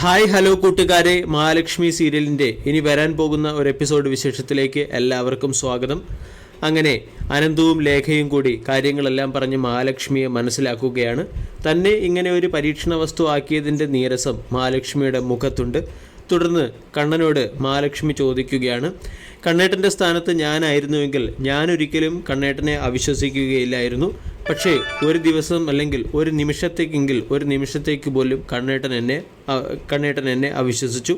Hi hello കൂട്ടുകാരെ, മഹാലക്ഷ്മി സീരിയലിൻ്റെ ഇനി വരാൻ പോകുന്ന ഒരു എപ്പിസോഡ് വിശേഷത്തിലേക്ക് എല്ലാവർക്കും സ്വാഗതം. അങ്ങനെ അനന്തവും ലേഖയും കൂടി കാര്യങ്ങളെല്ലാം പറഞ്ഞ് മഹാലക്ഷ്മിയെ മനസ്സിലാക്കുകയാണ്. തന്നെ ഇങ്ങനെ ഒരു പരീക്ഷണ വസ്തു ആക്കിയതിൻ്റെ നീരസം മഹാലക്ഷ്മിയുടെ മുഖത്തുണ്ട്. തുടർന്ന് കണ്ണനോട് മഹാലക്ഷ്മി ചോദിക്കുകയാണ്, കണ്ണേട്ടൻ്റെ സ്ഥാനത്ത് ഞാനായിരുന്നുവെങ്കിൽ ഞാനൊരിക്കലും കണ്ണേട്ടനെ അവിശ്വസിക്കുകയില്ലായിരുന്നു. പക്ഷേ ഒരു ദിവസം അല്ലെങ്കിൽ ഒരു നിമിഷത്തേക്ക് പോലും കണ്ണേട്ടൻ എന്നെ അവിശ്വസിച്ചു.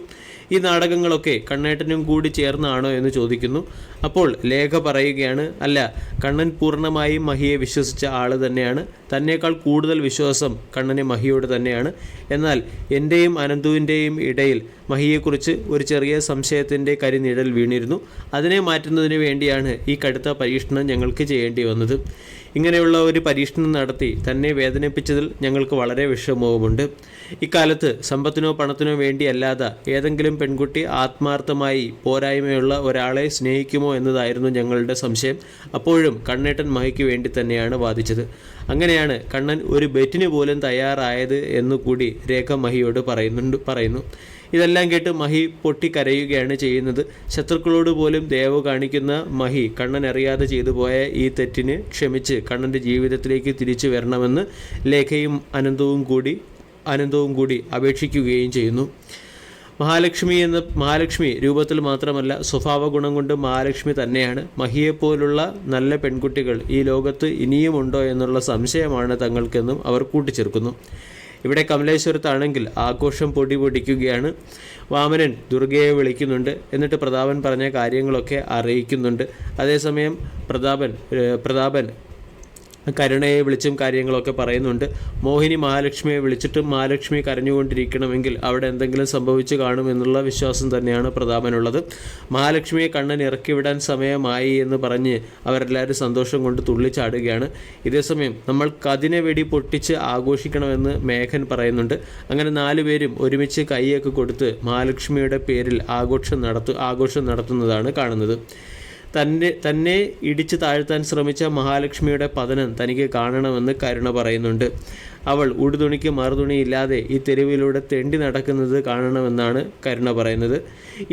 ഈ നാടകങ്ങളൊക്കെ കണ്ണേട്ടനും കൂടി ചേർന്നാണോ എന്ന് ചോദിക്കുന്നു. അപ്പോൾ ലേഖ പറയുകയാണ്, അല്ല, കണ്ണൻ പൂർണ്ണമായും മഹിയെ വിശ്വസിച്ച ആൾ തന്നെയാണ്. തന്നേക്കാൾ കൂടുതൽ വിശ്വാസം കണ്ണന് മഹിയോട് തന്നെയാണ്. എന്നാൽ എൻ്റെയും അനന്തുവിൻ്റെയും ഇടയിൽ മഹിയെക്കുറിച്ച് ഒരു ചെറിയ സംശയത്തിൻ്റെ കരിനിഴൽ വീണിരുന്നു. അതിനെ മാറ്റുന്നതിന് വേണ്ടിയാണ് ഈ കടുത്ത പരീക്ഷണം ഞങ്ങൾക്ക് ചെയ്യേണ്ടി വന്നത്. ഇങ്ങനെയുള്ള ഒരു പരീക്ഷണം നടത്തി തന്നെ വേദനിപ്പിച്ചതിൽ ഞങ്ങൾക്ക് വളരെ വിഷമവുമുണ്ട്. ഇക്കാലത്ത് സമ്പത്തിനോ പണത്തിനോ വേണ്ടിയല്ലാതെ ഏതെങ്കിലും പെൺകുട്ടി ആത്മാർത്ഥമായി പോരായ്മയുള്ള ഒരാളെ സ്നേഹിക്കുമോ എന്നതായിരുന്നു ഞങ്ങളുടെ സംശയം. അപ്പോഴും കണ്ണേട്ടൻ മഹിക്ക് വേണ്ടി തന്നെയാണ് വാദിച്ചത്. അങ്ങനെയാണ് കണ്ണൻ ഒരു ബെറ്റിന് പോലും തയ്യാറായത് എന്നുകൂടി രേഖ മഹിയോട് പറയുന്നു. ഇതെല്ലാം കേട്ട് മഹി പൊട്ടിക്കരയുകയാണ് ചെയ്യുന്നത്. ശത്രുക്കളോട് പോലും ദയവ് കാണിക്കുന്ന മഹി കണ്ണൻ അറിയാതെ ചെയ്തു പോയ ഈ തെറ്റിന് ക്ഷമിച്ച് കണ്ണൻ്റെ ജീവിതത്തിലേക്ക് തിരിച്ചു വരണമെന്ന് ലേഖയും അനന്തവും കൂടി അപേക്ഷിക്കുകയും ചെയ്യുന്നു. മഹാലക്ഷ്മി രൂപത്തിൽ മാത്രമല്ല സ്വഭാവ ഗുണം കൊണ്ട് മഹാലക്ഷ്മി തന്നെയാണ്. മഹിയെപ്പോലുള്ള നല്ല പെൺകുട്ടികൾ ഈ ലോകത്ത് ഇനിയുമുണ്ടോ എന്നുള്ള സംശയമാണ് തങ്ങൾക്കെന്നും അവർ കൂട്ടിച്ചേർക്കുന്നു. ഇവിടെ കമലേശ്വരത്താണെങ്കിൽ ആഘോഷം പൊടിപൊടിക്കുകയാണ്. വാമനൻ ദുർഗയെ വിളിക്കുന്നുണ്ട്. എന്നിട്ട് പ്രതാപൻ പറഞ്ഞ കാര്യങ്ങളൊക്കെ അറിയിക്കുന്നുണ്ട്. അതേസമയം പ്രതാപൻ കരുണയെ വിളിച്ചും കാര്യങ്ങളൊക്കെ പറയുന്നുണ്ട്. മോഹിനി മഹാലക്ഷ്മിയെ വിളിച്ചിട്ടും മഹാലക്ഷ്മി കരഞ്ഞുകൊണ്ടിരിക്കണമെങ്കിൽ അവിടെ എന്തെങ്കിലും സംഭവിച്ചു കാണുമെന്നുള്ള വിശ്വാസം തന്നെയാണ് പ്രതാപനുള്ളത്. മഹാലക്ഷ്മിയെ കണ്ണൻ ഇറക്കിവിടാൻ സമയമായി എന്ന് പറഞ്ഞ് അവരെല്ലാവരും സന്തോഷം കൊണ്ട് തുള്ളിച്ചാടുകയാണ്. ഇതേസമയം നമ്മൾ കതിനെ വെടി പൊട്ടിച്ച് ആഘോഷിക്കണമെന്ന് മേഘൻ പറയുന്നുണ്ട്. അങ്ങനെ 4 പേരും ഒരുമിച്ച് കൈയൊക്കെ കൊടുത്ത് മഹാലക്ഷ്മിയുടെ പേരിൽ ആഘോഷം നടത്തുന്നതാണ് കാണുന്നത്. തന്നെ ഇടിച്ചു താഴ്ത്താൻ ശ്രമിച്ച മഹാലക്ഷ്മിയുടെ പതനം തനിക്ക് കാണണമെന്ന് കരുണ പറയുന്നുണ്ട്. അവൾ ഉടുതുണിക്ക് മറുതുണിയില്ലാതെ ഈ തെരുവിലൂടെ തെണ്ടി നടക്കുന്നത് കാണണമെന്നാണ് കരുണ പറയുന്നത്.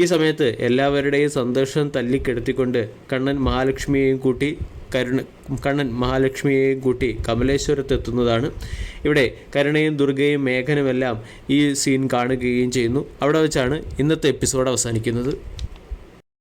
ഈ സമയത്ത് എല്ലാവരുടെയും സന്തോഷം തല്ലിക്കെടുത്തിക്കൊണ്ട് കണ്ണൻ മഹാലക്ഷ്മിയെയും കൂട്ടി കമലേശ്വരത്തെത്തുന്നതാണ്. ഇവിടെ കരുണയും ദുർഗയും മേഘനുമെല്ലാം ഈ സീൻ കാണുകയും ചെയ്യുന്നു. അവിടെ വെച്ചാണ് ഇന്നത്തെ എപ്പിസോഡ് അവസാനിക്കുന്നത്.